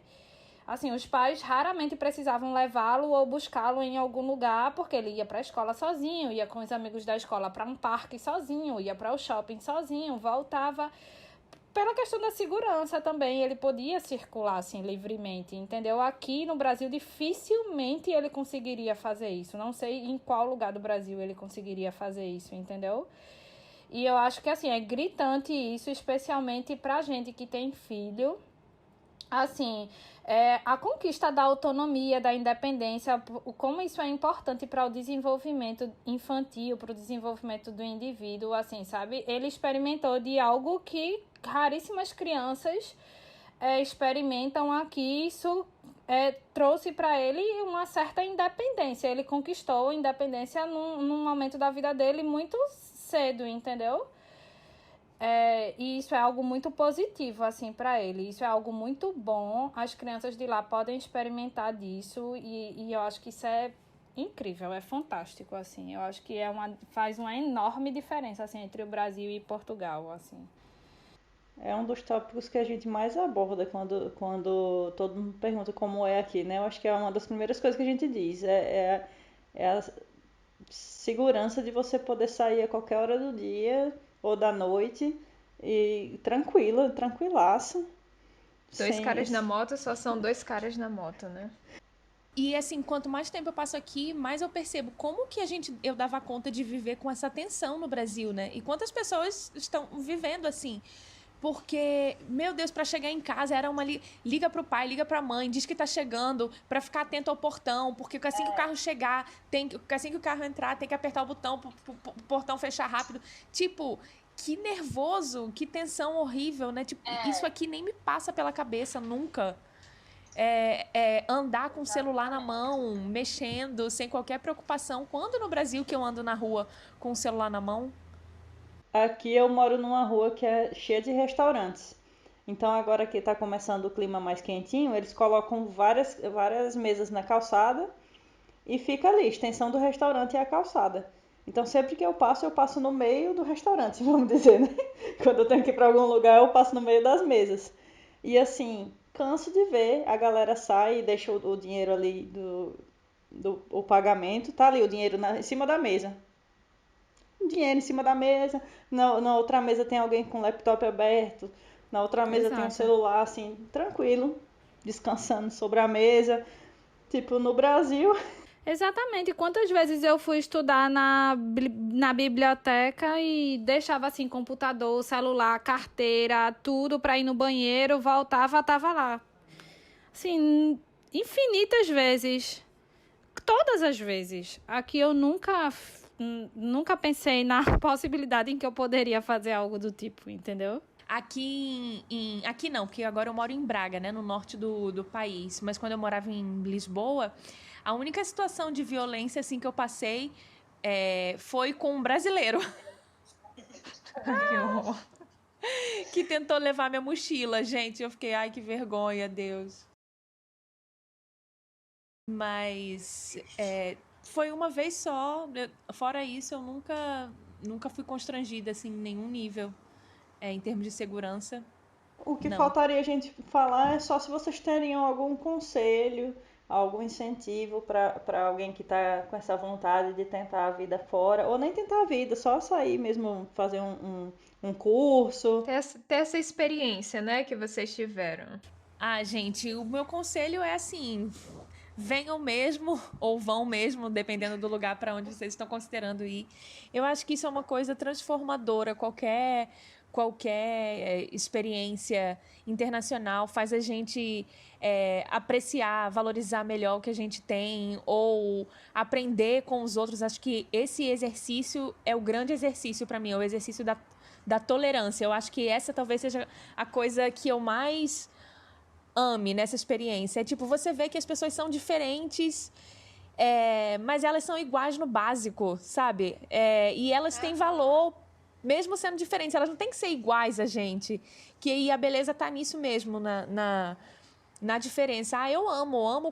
Assim, os pais raramente precisavam levá-lo ou buscá-lo em algum lugar, porque ele ia para a escola sozinho, ia com os amigos da escola para um parque sozinho, ia para o shopping sozinho, voltava. Pela questão da segurança também, ele podia circular assim livremente, entendeu? Aqui no Brasil dificilmente ele conseguiria fazer isso. Não sei em qual lugar do Brasil ele conseguiria fazer isso, entendeu? E eu acho que assim, é gritante isso, especialmente pra gente que tem filho. Assim, a conquista da autonomia, da independência, como isso é importante para o desenvolvimento infantil, para o desenvolvimento do indivíduo, assim, sabe? Ele experimentou de algo que raríssimas crianças experimentam aqui. Isso trouxe para ele uma certa independência. Ele conquistou a independência num momento da vida dele muito cedo, entendeu? E isso é algo muito positivo, assim, para ele. Isso é algo muito bom. As crianças de lá podem experimentar disso e eu acho que isso é incrível, é fantástico, assim. Eu acho que faz uma enorme diferença, assim, entre o Brasil e Portugal, assim. É um dos tópicos que a gente mais aborda quando todo mundo pergunta como é aqui, né? Eu acho que é uma das primeiras coisas que a gente diz. É a segurança de você poder sair a qualquer hora do dia ou da noite e tranquilaça. Dois caras na moto só são dois caras na moto, né? E assim, quanto mais tempo eu passo aqui, mais eu percebo como que eu dava conta de viver com essa tensão no Brasil, né? E quantas pessoas estão vivendo assim. Porque, meu Deus, para chegar em casa era uma liga pro pai, liga pra mãe, diz que tá chegando, para ficar atento ao portão, porque assim que o carro chegar, assim que o carro entrar, tem que apertar o botão pro portão fechar rápido. Tipo, que nervoso, que tensão horrível, né? Tipo, isso aqui nem me passa pela cabeça nunca. Andar com o celular na mão, mexendo, sem qualquer preocupação. Quando no Brasil que eu ando na rua com o celular na mão? Aqui eu moro numa rua que é cheia de restaurantes. Então agora que está começando o clima mais quentinho, eles colocam várias mesas na calçada e fica ali, extensão do restaurante e a calçada. Então sempre que eu passo no meio do restaurante, vamos dizer, né? Quando eu tenho que ir para algum lugar, eu passo no meio das mesas. E assim, canso de ver, a galera sai e deixa o dinheiro ali o pagamento, tá ali o dinheiro em cima da mesa. Dinheiro em cima da mesa, na outra mesa tem alguém com o laptop aberto, na outra mesa tem um celular, assim, tranquilo, descansando sobre a mesa, tipo no Brasil. Exatamente. Quantas vezes eu fui estudar na biblioteca e deixava assim computador, celular, carteira, tudo para ir no banheiro, voltava, tava lá. Assim, infinitas vezes. Todas as vezes. Aqui eu nunca pensei na possibilidade em que eu poderia fazer algo do tipo, entendeu? Aqui não, porque agora eu moro em Braga, né, no norte do país. Mas quando eu morava em Lisboa, a única situação de violência assim que eu passei foi com um brasileiro. Que horror. Que tentou levar minha mochila, gente. Eu fiquei, ai, que vergonha, Deus. Mas foi uma vez só. Fora isso, eu nunca fui constrangida assim, em nenhum nível em termos de segurança. O que Não. faltaria a gente falar é só se vocês teriam algum conselho, algum incentivo para alguém que está com essa vontade de tentar a vida fora, ou nem tentar a vida, só sair mesmo, fazer um curso. Ter essa experiência, né, que vocês tiveram. Ah, gente, o meu conselho é assim: venham mesmo ou vão mesmo, dependendo do lugar para onde vocês estão considerando ir. Eu acho que isso é uma coisa transformadora. Qualquer experiência internacional faz a gente apreciar, valorizar melhor o que a gente tem ou aprender com os outros. Acho que esse exercício é o grande exercício para mim, é o exercício da tolerância. Eu acho que essa talvez seja a coisa que eu mais ame nessa experiência. É tipo, você vê que as pessoas são diferentes, mas elas são iguais no básico, sabe? E elas têm valor, mesmo sendo diferentes. Elas não têm que ser iguais a gente. Que a beleza tá nisso mesmo, na diferença. Eu amo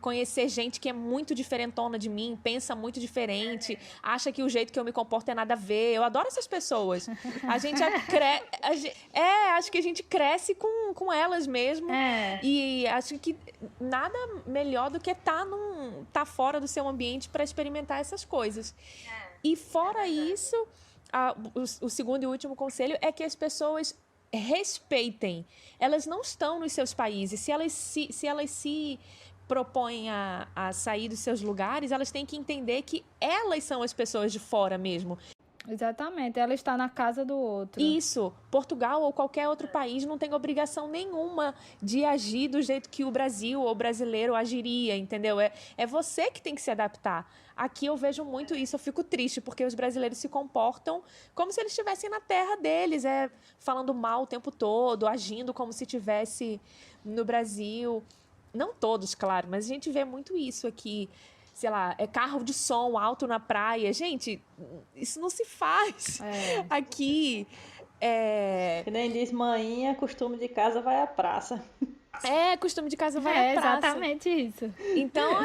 conhecer gente que é muito diferentona de mim, pensa muito diferente, acha que o jeito que eu me comporto é nada a ver. Eu adoro essas pessoas. A gente acho que a gente cresce com elas mesmo. E acho que nada melhor do que tá fora do seu ambiente para experimentar essas coisas. E fora isso, o segundo e último conselho é que as pessoas respeitem. Elas não estão nos seus países. Se elas se propõem a sair dos seus lugares, elas têm que entender que elas são as pessoas de fora mesmo. Exatamente, ela está na casa do outro. Isso, Portugal ou qualquer outro país não tem obrigação nenhuma de agir do jeito que o Brasil ou o brasileiro agiria, entendeu? É você que tem que se adaptar. Aqui eu vejo muito isso, eu fico triste, porque os brasileiros se comportam como se eles estivessem na terra deles, falando mal o tempo todo, agindo como se estivesse no Brasil. Não todos, claro, mas a gente vê muito isso aqui. Sei lá, carro de som alto na praia. Gente, isso não se faz aqui. Que nem diz manhinha, costume de casa vai à praça. Costume de casa vai à praça. Exatamente isso. Então,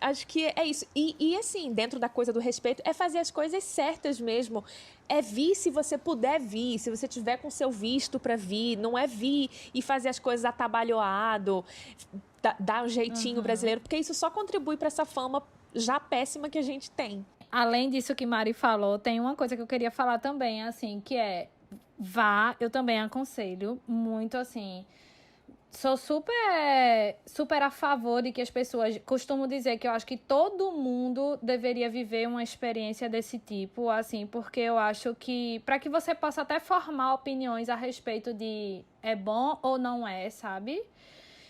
acho que é isso. E assim, dentro da coisa do respeito, é fazer as coisas certas mesmo. É vir se você puder vir, se você tiver com seu visto para vir. Não é vir e fazer as coisas atabalhoado, dar um jeitinho brasileiro, porque isso só contribui para essa fama já péssima que a gente tem. Além disso que Mari falou, tem uma coisa que eu queria falar também, assim, que eu também aconselho muito, assim, sou super a favor de que as pessoas, costumo dizer que eu acho que todo mundo deveria viver uma experiência desse tipo, assim, porque eu acho que, para que você possa até formar opiniões a respeito de é bom ou não é, sabe?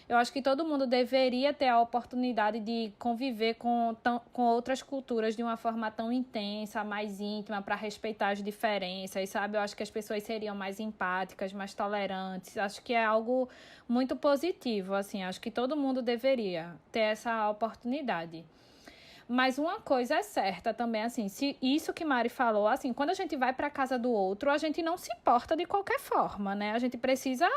Eu acho que todo mundo deveria ter a oportunidade de conviver com outras culturas de uma forma tão intensa, mais íntima, para respeitar as diferenças, sabe? Eu acho que as pessoas seriam mais empáticas, mais tolerantes. Acho que é algo muito positivo, assim. Acho que todo mundo deveria ter essa oportunidade. Mas uma coisa é certa também, assim, se isso que Mari falou, assim, quando a gente vai para a casa do outro, a gente não se importa de qualquer forma, né? A gente precisa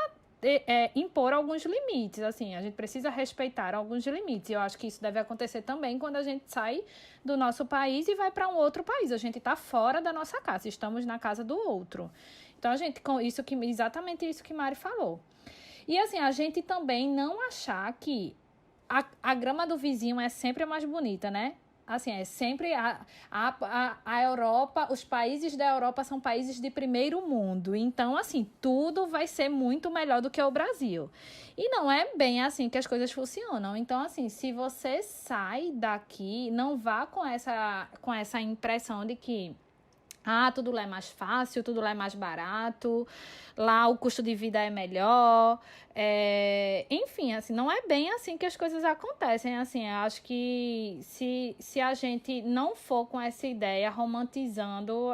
impor alguns limites, assim, a gente precisa respeitar alguns limites. E eu acho que isso deve acontecer também quando a gente sai do nosso país e vai para um outro país. A gente está fora da nossa casa, estamos na casa do outro. Então, exatamente isso que Mari falou. E, assim, a gente também não achar que a grama do vizinho é sempre a mais bonita, né? Assim, é sempre a Europa, os países da Europa são países de primeiro mundo. Então, assim, tudo vai ser muito melhor do que o Brasil. E não é bem assim que as coisas funcionam. Então, assim, se você sai daqui, não vá com essa impressão de que tudo lá é mais fácil, tudo lá é mais barato, lá o custo de vida é melhor. Enfim, assim, não é bem assim que as coisas acontecem. Assim, eu acho que se a gente não for com essa ideia romantizando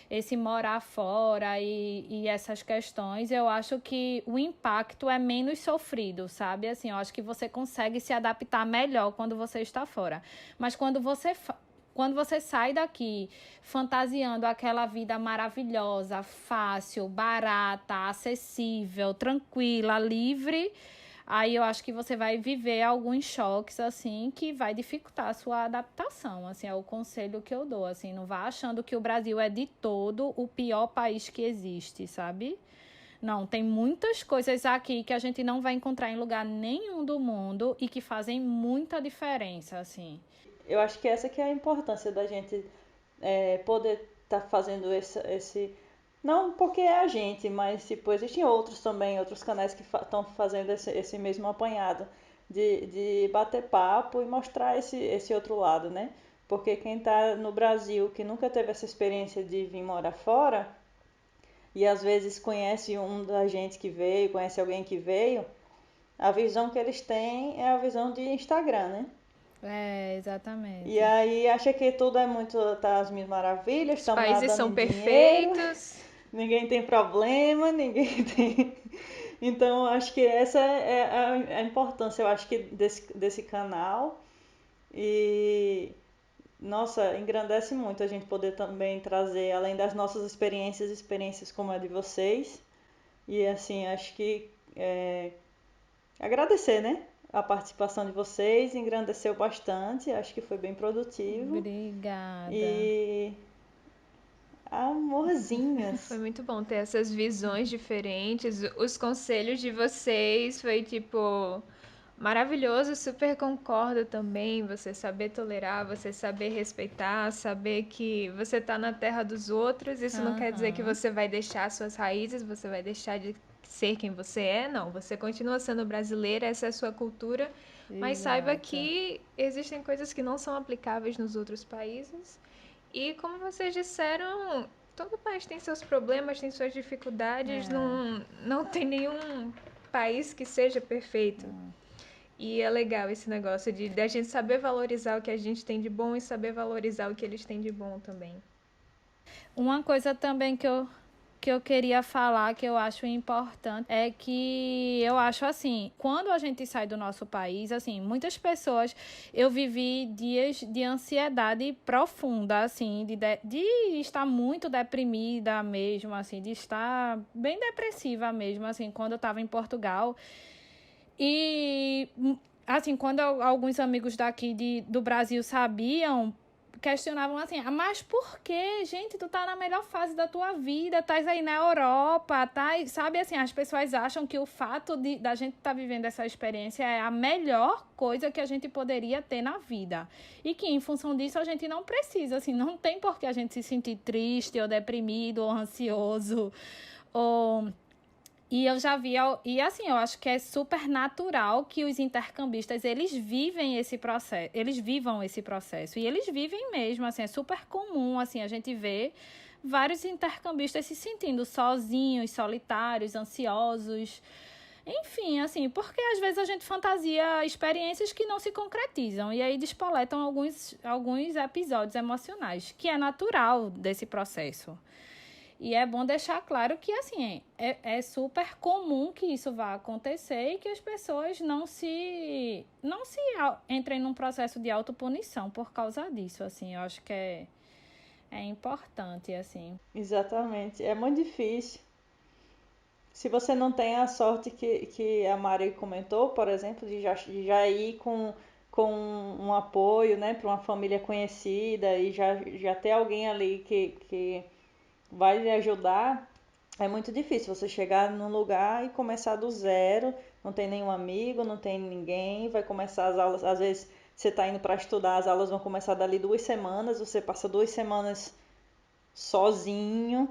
esse morar fora e essas questões, eu acho que o impacto é menos sofrido, sabe? Assim, eu acho que você consegue se adaptar melhor quando você está fora. Mas quando você sai daqui fantasiando aquela vida maravilhosa, fácil, barata, acessível, tranquila, livre, aí eu acho que você vai viver alguns choques, assim, que vai dificultar a sua adaptação. Assim, é o conselho que eu dou. Assim, não vá achando que o Brasil é de todo o pior país que existe, sabe? Não, tem muitas coisas aqui que a gente não vai encontrar em lugar nenhum do mundo e que fazem muita diferença, assim. Eu acho que essa que é a importância da gente poder estar fazendo esse... Não porque é a gente, mas tipo, existem outros também, outros canais que estão fazendo esse mesmo apanhado. de bater papo e mostrar esse outro lado, né? Porque quem está no Brasil, que nunca teve essa experiência de vir morar fora, e às vezes conhece um da gente que veio, conhece alguém que veio, a visão que eles têm é a visão de Instagram, né? Exatamente. E aí acha que tudo é muito, tá às mil maravilhas, Os estamos lá países dando são dinheiro, perfeitos. ninguém tem problema, ninguém tem... Então, acho que essa é a importância, eu acho que desse canal. E, nossa, engrandece muito a gente poder também trazer, além das nossas experiências como a de vocês. E, assim, acho que agradecer, né? A participação de vocês, engrandeceu bastante, acho que foi bem produtivo. Obrigada. E amorzinhas. Foi muito bom ter essas visões diferentes. Os conselhos de vocês foi tipo maravilhoso, super concordo também. Você saber tolerar, você saber respeitar, saber que você tá na terra dos outros. Isso não quer dizer que você vai deixar suas raízes, você vai deixar de ser quem você é, não. Você continua sendo brasileira, essa é a sua cultura. Mas saiba Exato. que existem coisas que não são aplicáveis nos outros países. E como vocês disseram, todo país tem seus problemas, tem suas dificuldades, não tem nenhum país que seja perfeito. E é legal esse negócio de a gente saber valorizar o que a gente tem de bom e saber valorizar o que eles têm de bom também. Uma coisa também que eu queria falar, que eu acho importante, é que eu acho assim, quando a gente sai do nosso país, assim, muitas pessoas, eu vivi dias de ansiedade profunda, assim, de estar muito deprimida mesmo, assim, de estar bem depressiva mesmo, assim, quando eu estava em Portugal. E, assim, quando alguns amigos daqui do Brasil sabiam, questionavam assim, mas por que, gente, tu tá na melhor fase da tua vida, estás aí na Europa, tá, sabe, assim, as pessoas acham que o fato da gente estar vivendo essa experiência é a melhor coisa que a gente poderia ter na vida, e que em função disso a gente não precisa, assim, não tem por que a gente se sentir triste, ou deprimido, ou ansioso, ou... E eu já vi, e assim, eu acho que é super natural que os intercambistas, eles vivem esse processo, eles vivam esse processo, e eles vivem mesmo, assim, é super comum, assim, a gente vê vários intercambistas se sentindo sozinhos, solitários, ansiosos, enfim, assim, porque às vezes a gente fantasia experiências que não se concretizam, e aí despoletam alguns episódios emocionais, que é natural desse processo. E é bom deixar claro que, assim, é super comum que isso vá acontecer e que as pessoas não se entrem num processo de autopunição por causa disso, assim. Eu acho que é importante, assim. Exatamente. É muito difícil. Se você não tem a sorte que a Mari comentou, por exemplo, de já ir com um apoio, né, para uma família conhecida e já ter alguém ali que vai lhe ajudar, é muito difícil você chegar num lugar e começar do zero, não tem nenhum amigo, não tem ninguém, vai começar as aulas, às vezes você está indo para estudar, as aulas vão começar dali 2 semanas, você passa 2 semanas sozinho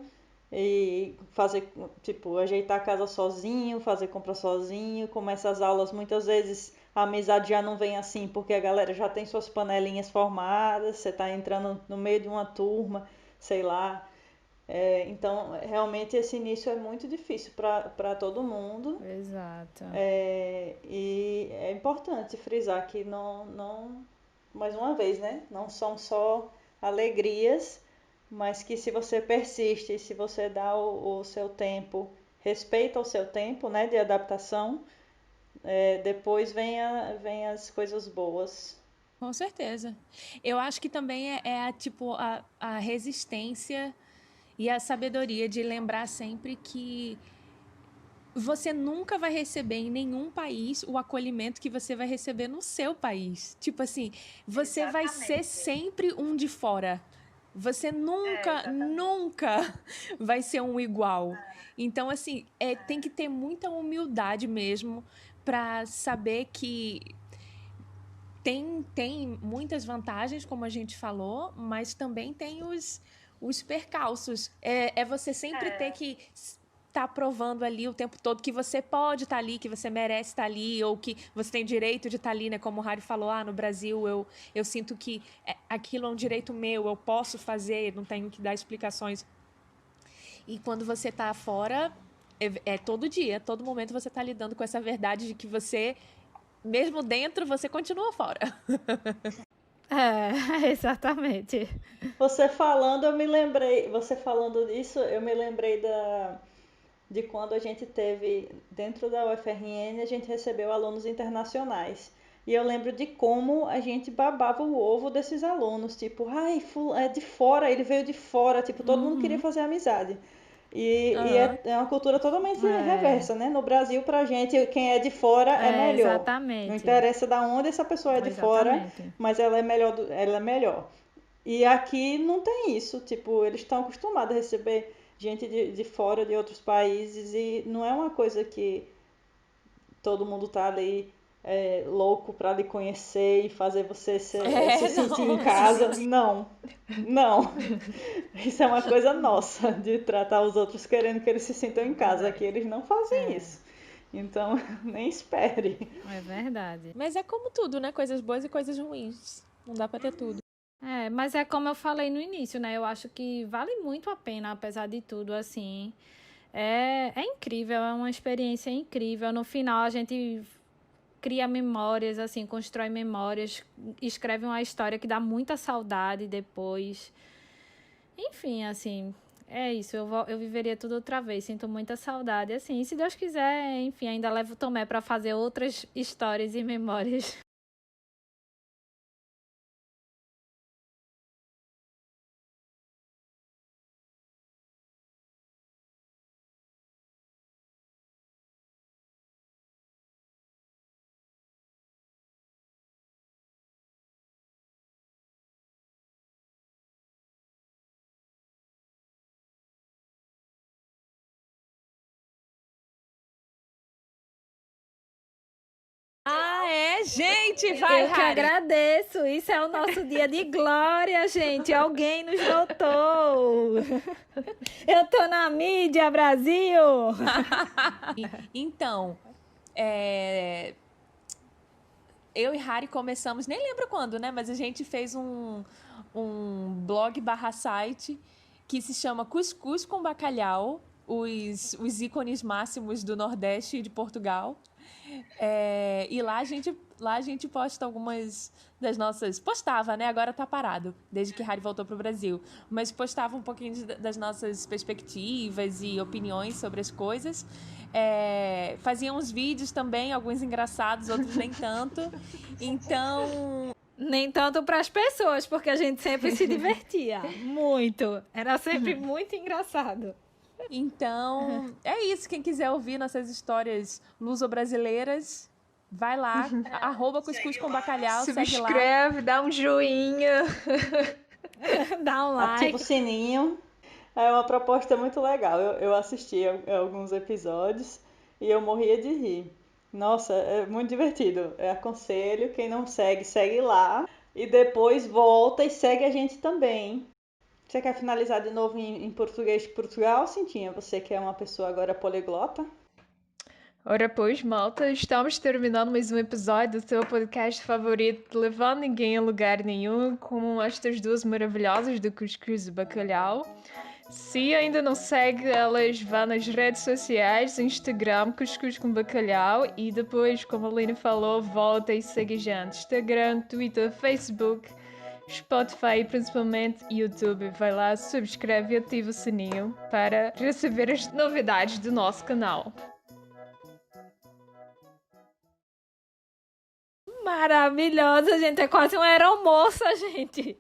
e fazer, tipo, ajeitar a casa sozinho, fazer compra sozinho, começa as aulas, muitas vezes a amizade já não vem assim, porque a galera já tem suas panelinhas formadas, você está entrando no meio de uma turma, sei lá. Então, realmente esse início é muito difícil para todo mundo. Exato. E é importante frisar que mais uma vez, né? Não são só alegrias, mas que se você persiste, se você dá o seu tempo, respeita o seu tempo, né, de adaptação, depois vem as coisas boas. Com certeza. Eu acho que também tipo, a resistência e a sabedoria de lembrar sempre que você nunca vai receber em nenhum país o acolhimento que você vai receber no seu país. Tipo assim, você vai ser sempre um de fora. Você nunca vai ser um igual. Então, assim, tem que ter muita humildade mesmo para saber que tem muitas vantagens, como a gente falou, mas também tem os percalços. É você sempre ter que tá provando ali o tempo todo que você pode estar ali, que você merece estar ali, ou que você tem direito de estar ali, né? Como o Harry falou, no Brasil eu sinto que aquilo é um direito meu, eu posso fazer, não tenho que dar explicações. E quando você tá fora, é todo dia, todo momento você tá lidando com essa verdade de que você, mesmo dentro, você continua fora. Exatamente. Você falando disso, eu me lembrei de quando a gente teve, dentro da UFRN, a gente recebeu alunos internacionais. E eu lembro de como a gente babava o ovo desses alunos, tipo, ai, é de fora, ele veio de fora, tipo, todo mundo queria fazer amizade. E é uma cultura totalmente reversa, né? No Brasil, pra gente, quem é de fora é melhor. Exatamente. Não interessa de onde essa pessoa é de fora, mas ela é melhor, ela é melhor. E aqui não tem isso, tipo, eles estão acostumados a receber gente de fora, de outros países, e não é uma coisa que todo mundo tá ali louco para lhe conhecer e fazer você se sentir em casa. Não, não. Isso é uma coisa nossa, de tratar os outros querendo que eles se sintam em casa. Aqui eles não fazem isso. Então, nem espere. É verdade. Mas é como tudo, né? Coisas boas e coisas ruins. Não dá pra ter tudo. Mas é como eu falei no início, né? Eu acho que vale muito a pena, apesar de tudo, assim. É incrível, é uma experiência incrível. No final, a gente cria memórias, assim, constrói memórias, escreve uma história que dá muita saudade depois. Enfim, assim, é isso. Eu viveria tudo outra vez, sinto muita saudade. Assim, e se Deus quiser, enfim, ainda levo o Tomé para fazer outras histórias e memórias. Gente, vai, Eu que Harry. agradeço. Isso é o nosso dia de glória, gente. Alguém nos notou. Eu tô na mídia, Brasil. Então, eu e Harry começamos, nem lembro quando, né? Mas a gente fez um blog /site que se chama Cuscuz com Bacalhau, os ícones máximos do Nordeste e de Portugal. E lá a gente posta algumas das nossas... Postava, né? Agora tá parado, desde que Harry voltou pro Brasil. Mas postava um pouquinho das nossas perspectivas e opiniões sobre as coisas. Fazia uns vídeos também, alguns engraçados, outros nem tanto. Então... Nem tanto para as pessoas, porque a gente sempre se divertia. Muito. Era sempre muito engraçado. Então, é isso. Quem quiser ouvir nossas histórias luso-brasileiras, vai lá, @cuscuz com bacalhau, segue lá. Subscreve, dá um joinha. Dá um like. Ativa o sininho. É uma proposta muito legal. Eu assisti a alguns episódios e eu morria de rir. Nossa, é muito divertido. Eu aconselho, quem não segue, segue lá. E depois volta e segue a gente também. Você quer finalizar de novo em português de Portugal, Cintinha? Você que é uma pessoa agora poliglota. Ora pois, malta, estamos terminando mais um episódio do seu podcast favorito, levando ninguém a lugar nenhum, com estas duas maravilhosas do Cuscuz e Bacalhau. Se ainda não segue elas, vá nas redes sociais, Instagram, Cuscuz com Bacalhau, e depois, como a Lina falou, volta e segue a gente. Instagram, Twitter, Facebook, Spotify e principalmente YouTube. Vai lá, subscreve e ativa o sininho para receber as novidades do nosso canal. Maravilhosa, gente. É quase uma aeromoça, gente.